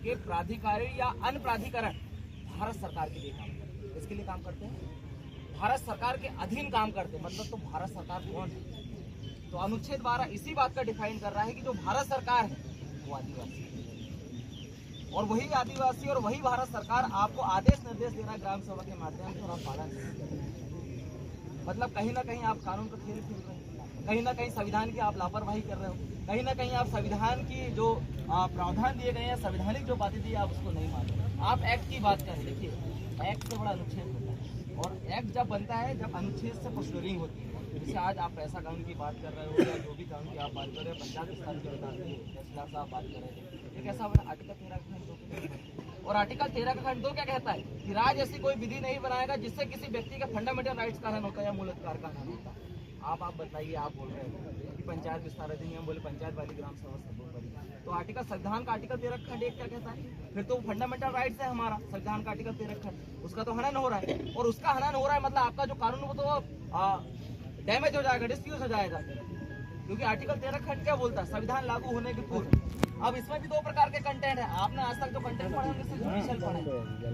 कि प्राधिकारी या अन्य प्राधिकरण भारत सरकार के लिए काम करते हैं। इसके लिए काम करते हैं, भारत सरकार के अधीन काम करते हैं। मतलब तो भारत सरकार कौन है? तो अनुच्छेद 12 इसी बात का डिफाइन कर रहा है कि जो भारत सरकार है वो आदिवासी है, और वही आदिवासी और वही भारत सरकार आपको आदेश निर्देश दे रहा है ग्राम सभा के माध्यम से, और आप पालन नहीं कर रहे। मतलब कहीं ना कहीं आप कानून का खेल खेल रहे हैं, कहीं ना कहीं संविधान की आप लापरवाही कर रहे हो, कहीं ना कहीं आप संविधान की जो प्रावधान दिए गए हैं, संवैधानिक जो बातें दी आप उसको नहीं मान रहे। आप एक्ट की बात करें, देखिए एक्ट से बड़ा अनुच्छेद होता है, और एक्ट जब बनता है जब अनुच्छेद से पोस्टरिंग होती है। जैसे आज आप पैसा कानून की बात कर रहे हो या जो भी कानून की आप बात कर रहे हो, पंचायत स्थान के फैसला से आप बात कर रहे थे, एक ऐसा बना आर्टिकल 13 का खंड 2, और आर्टिकल 13 का खंड 2 क्या कहता है कि राज्य ऐसी कोई विधि नहीं बनाएगा जिससे किसी व्यक्ति का फंडामेंटल राइट्स का हनन होता है या मूल अधिकार का हनन होता है। आप बताइए, आप बोल रहे हो कि पंचायत विस्तार अधिनियम बोले पंचायत वाली ग्राम सभा से तो आर्टिकल संविधान का आर्टिकल 13 खंड 1 क्या कहता है? फिर तो फंडामेंटल राइट्स है हमारा संविधान का आर्टिकल 13 खंड, उसका तो हनन हो रहा है, और उसका हनन हो रहा है मतलब आपका जो कानून वो तो डैमेज हो जाएगा, डिस्यूज हो जाएगा, क्योंकि आर्टिकल 13 खंड क्या बोलता है? संविधान लागू होने के पूर्व। अब इसमें भी दो प्रकार के कंटेंट है। आपने आज तक जो कंटेंट पढ़े होंगे सिर्फ जुडिशियल पढ़े,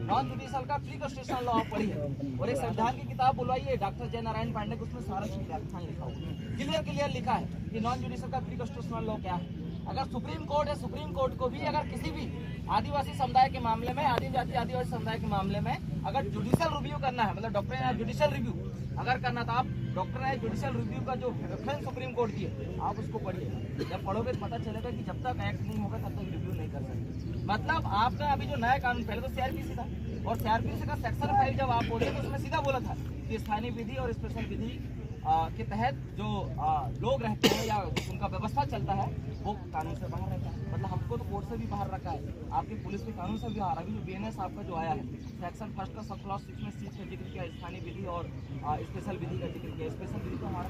नॉन जुडिशियल का प्री कॉन्स्टिट्यूशनल लॉ पढ़ी है, और एक संविधान की किताब बुलवाइए डॉक्टर जय नारायण पांडे को, उसमें सारा व्याख्यान लिखा हुआ क्लियर लिखा है कि नॉन जुडिशियल का प्री कॉन्स्टिट्यूशनल लॉ क्या है। अगर सुप्रीम कोर्ट है, सुप्रीम कोर्ट को भी अगर किसी भी आदिवासी समुदाय के मामले में, आदिवासी समुदाय के मामले में अगर जुडिशियल रिव्यू करना है, मतलब डॉक्टर जुडिशियल रिव्यू अगर करना, तो आप डॉक्टर जुडिशियल रिव्यू का जो रेफरेंस सुप्रीम कोर्ट की है आप उसको पढ़िए। जब पढ़ोगे तो पता चलेगा कि जब तक एक्ट नहीं होगा तब तक रिव्यू नहीं कर सकते। मतलब आपने अभी जो नया कानून, पहले तो सीआरपीसी था, और सीआरपीसी का सेक्शन 5 जब आप बोले तो उसमें सीधा बोला था कि स्थानीय विधि और स्पेशल विधि के तहत जो लोग रहते हैं या उनका व्यवस्था चलता है वो कानून से बाहर रहता है। मतलब हमको तो कोर्ट से भी बाहर रखा है, आपके पुलिस के कानून से भी बाहर। अभी जो बीएनएस आपका जो आया है सेक्शन 1 का सब क्लॉज 6 में चीज का जिक्र किया, स्थानीय विधि और स्पेशल विधि का जिक्र किया। स्पेशल विधि तो हमारा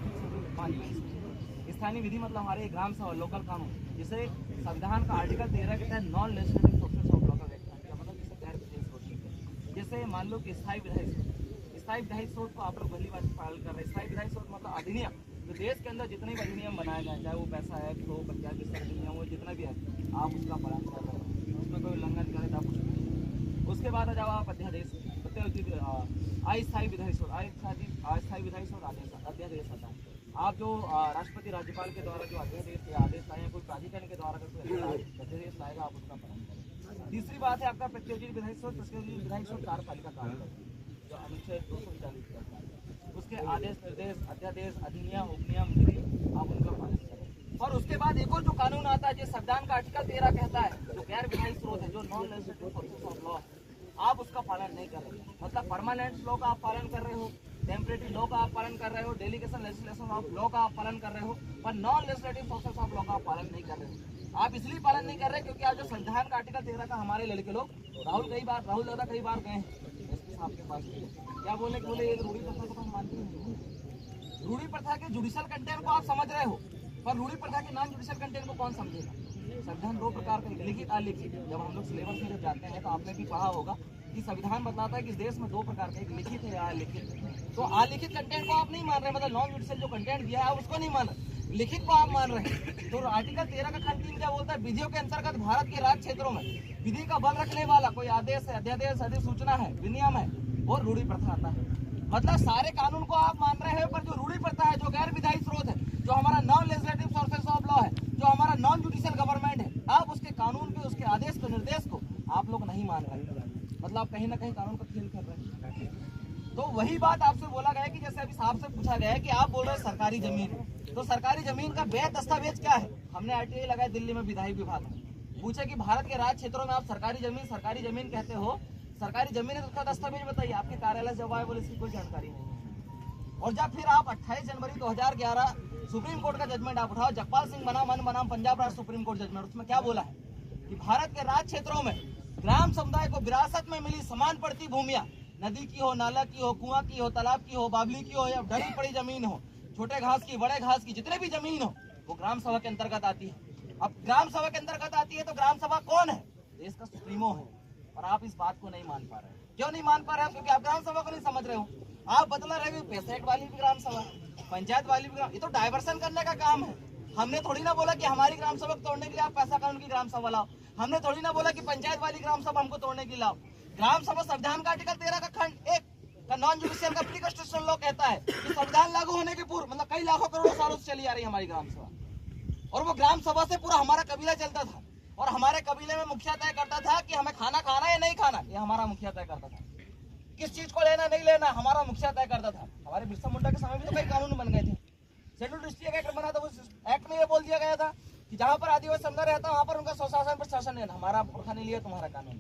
स्थानीय विधि मतलब हमारे ग्राम सभा लोकल कानून, जिसे संविधान का आर्टिकल 13 के तहत non legislative sources of law का व्याख्या किया, मतलब जिसे गैर विधेयक स्रोत। जैसे मान लो कि स्थायी विधायी स्रोत को आप लोग पहली बार पालन कर रहे हैं। स्थायी विधायी स्रोत मतलब अधिनियम, तो देश के अंदर जितने भी अधिनियम बनाए जाए, चाहे वो पैसा एक्ट हो, पंचायत विस्तार अधिनियम हो, जितना भी है आप उसका पालन कर रहे हैं, उसमें कोई उल्लंघन करे तो आप कुछ नहीं। उसके बाद जब आप अध्यादेश अस्थायी विधायी स्रोत, अस्थायी विधायी स्रोत अध्यादेश आता है। आप जो राष्ट्रपति राज्यपाल के द्वारा जो अध्यादेश या आदेश लाए, कोई प्राधिकरण के द्वारा अध्यादेश लाएगा आप उसका पालन करें। तीसरी बात है आपका प्रत्योजित विधायी स्रोत। प्रत्योजित विधायी स्रोत कार्यपालिका कार्य जो अनुच्छेद 240 करता है, उसके आदेश निर्देश अध्यादेश अधिनियम उपनियम विधि आप उनका पालन करें। और उसके बाद एक और जो कानून आता है जो संविधान का आर्टिकल 13 कहता है, जो गैर विधायी स्रोत है, जो non legislative sources of law, आप उसका पालन नहीं कर रहे हैं। मतलब परमानेंट लॉ का आप पालन कर रहे हो, टेम्परेरी लॉ का आप पालन कर रहे हो, डेलीगेशन लेजिस्लेशन ऑफ लॉ का आप पालन कर रहे हो, पर non legislative sources of law का आप पालन नहीं कर रहे हो। आप इसलिए पालन नहीं कर रहे क्योंकि आज जो संविधान का आर्टिकल 13 का हमारे लड़के लोग राहुल दादा कई बार गए हैं आपके पास, क्या बोले ये रूढ़ी प्रथा को हम मानते हैं। रूढ़ी प्रथा के जुडिशियल कंटेंट को आप समझ रहे हो, पर रूढ़ी प्रथा के नॉन जुडिशियल कंटेंट को कौन समझेगा? संविधान दो प्रकार का, लिखित अलिखित। जब हम लोग सिलेबस में जब जाते हैं तो आपने भी पढ़ा होगा कि संविधान बताता है कि देश में दो प्रकार के, एक लिखित है या अलिखित। तो अलिखित कंटेंट को आप नहीं मान रहे, मतलब नॉन जुडिशियल जो कंटेंट दिया है आप उसको नहीं मान रहे, लिखित को आप मान रहे हैं। तो आर्टिकल 13 का खंड 3 क्या बोलता है? विधियों के अंतर्गत भारत के राज्य क्षेत्रों में विधि का बल रखने वाला कोई आदेश है, अध्यादेश, अधिसूचना है, विनियम है, और रूढ़ी प्रथा आता है। मतलब सारे कानून को आप मान रहे हैं, पर जो रूढ़ी प्रथा है, जो गैर विधायी स्रोत है, जो हमारा non legislative sources of law है, जो हमारा नॉन जुडिशियल गवर्नमेंट है, आप उसके कानून के, उसके आदेश को, निर्देश को आप लोग नहीं मान रहे। मतलब आप कहीं ना कहीं कानून का खेल कर रहे हैं। तो वही बात आपसे बोला गया कि जैसे अभी साहब से पूछा गया है कि आप बोल रहे हैं सरकारी जमीन, तो सरकारी जमीन का वैध दस्तावेज क्या है? हमने आरटीआई लगाया दिल्ली में विधायी विभाग में, पूछे कि भारत के राज्य क्षेत्रों में आप सरकारी जमीन कहते हो, सरकारी जमीन है, उसका दस्तावेज बताइए। आपके कार्यालय जब आए बोले इसकी कोई जानकारी नहीं। और जब फिर आप 28 जनवरी 2011 सुप्रीम कोर्ट का जजमेंट आप उठाओ, जगपाल सिंह बनाम पंजाब राज्य सुप्रीम कोर्ट जजमेंट, उसमें क्या बोला है कि भारत के राज्य क्षेत्रों में ग्राम समुदाय को विरासत में मिली समान पड़ती भूमियां, नदी की हो, नाला की हो, कुआं की हो, तालाब की हो, बावली की हो, या ढली पड़ी जमीन हो, छोटे घास की, बड़े घास की, जितने भी जमीन हो वो ग्राम सभा के अंतर्गत आती है। अब ग्राम सभा के अंतर्गत आती है तो ग्राम सभा कौन है? देश का सुप्रीमो है। और आप इस बात को नहीं मान पा रहे हैं। क्यों नहीं मान पा रहे हैं? क्योंकि आप ग्राम सभा को नहीं समझ रहे हो। आप बदला रहे हो पैसेट वाली भी ग्राम सभा, पंचायत वाली भी ग्राम, ये तो डाइवर्सन करने का काम है। हमने थोड़ी ना बोला कि हमारी ग्राम सभा तोड़ने के लिए आप पैसा कानून की ग्राम सभा लाओ। हमने थोड़ी ना बोला कि पंचायत वाली ग्राम सभा हमको तोड़ने की लाओ। ग्राम सभा संविधान का आर्टिकल 13 का खंड 1 का नॉन जुडिशियल का प्री कॉन्स्टिट्यूशनल लॉ कहता है कि संविधान लागू होने के पूर्व मतलब कई लाखों करोड़ों सालों से चली आ रही हमारी ग्राम सभा, और वो ग्राम सभा से पूरा हमारा कबीला चलता था, और हमारे कबीले में मुखिया तय करता था कि हमें खाना खाना या नहीं खाना, ये हमारा मुखिया तय करता था। किस चीज को लेना नहीं लेना हमारा मुखिया तय करता था। हमारे बिरसा मुंडा के समय में तो कई कानून बन गए थे। शेड्यूल डिस्ट्रिक्ट एक्ट बना था, उस एक्ट में ये बोल दिया गया था कि जहाँ पर आदिवासी समुदाय रहता है वहाँ पर उनका स्वशासन पर शासन लेना। हमारा पुरखा नहीं लिया तुम्हारा कानून,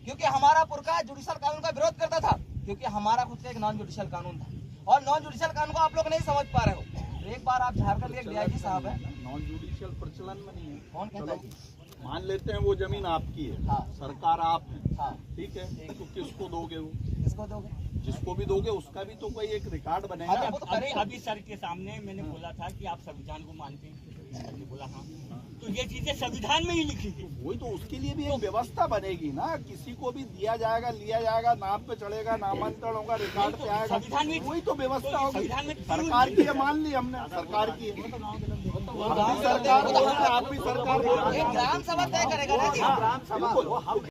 क्योंकि हमारा पुरखा जुडिशियल कानून का विरोध करता था, क्योंकि हमारा खुद का एक नॉन जुडिशियल कानून था, और नॉन जुडिशियल कानून को आप लोग नहीं समझ पा रहे हो। तो एक बार आप झारखंड के डीआईजी साहब है, नॉन जुडिशियल प्रचलन में नहीं है। कौन कहता है? मान लेते हैं वो जमीन आपकी है, हाँ। सरकार आप है, हाँ, ठीक है, तो किसको दोगे? वो किसको दोगे? जिसको भी दोगे उसका भी तो कोई एक रिकॉर्ड बनेगा। हाँ, वो तो करेगा। अभी सर के सामने मैंने बोला था कि आप संविधान को मानते हैं, मैंने बोला हाँ, तो ये चीजें संविधान में ही लिखी थी। वही तो, उसके लिए भी एक व्यवस्था बनेगी ना, किसी को भी दिया जाएगा, लिया जाएगा, नाम पे चढ़ेगा, नामांतरण होगा, रिकॉर्ड पे आएगा, संविधान में वही तो व्यवस्था होगी। संविधान में सरकार की है, मान ली हमने, सरकार की है। आप भी सरकार बोल रहे हैं, आप भी सरकार बोल रहे हैं। ग्राम सभा तय करेगा ना जी। बिल्कुल।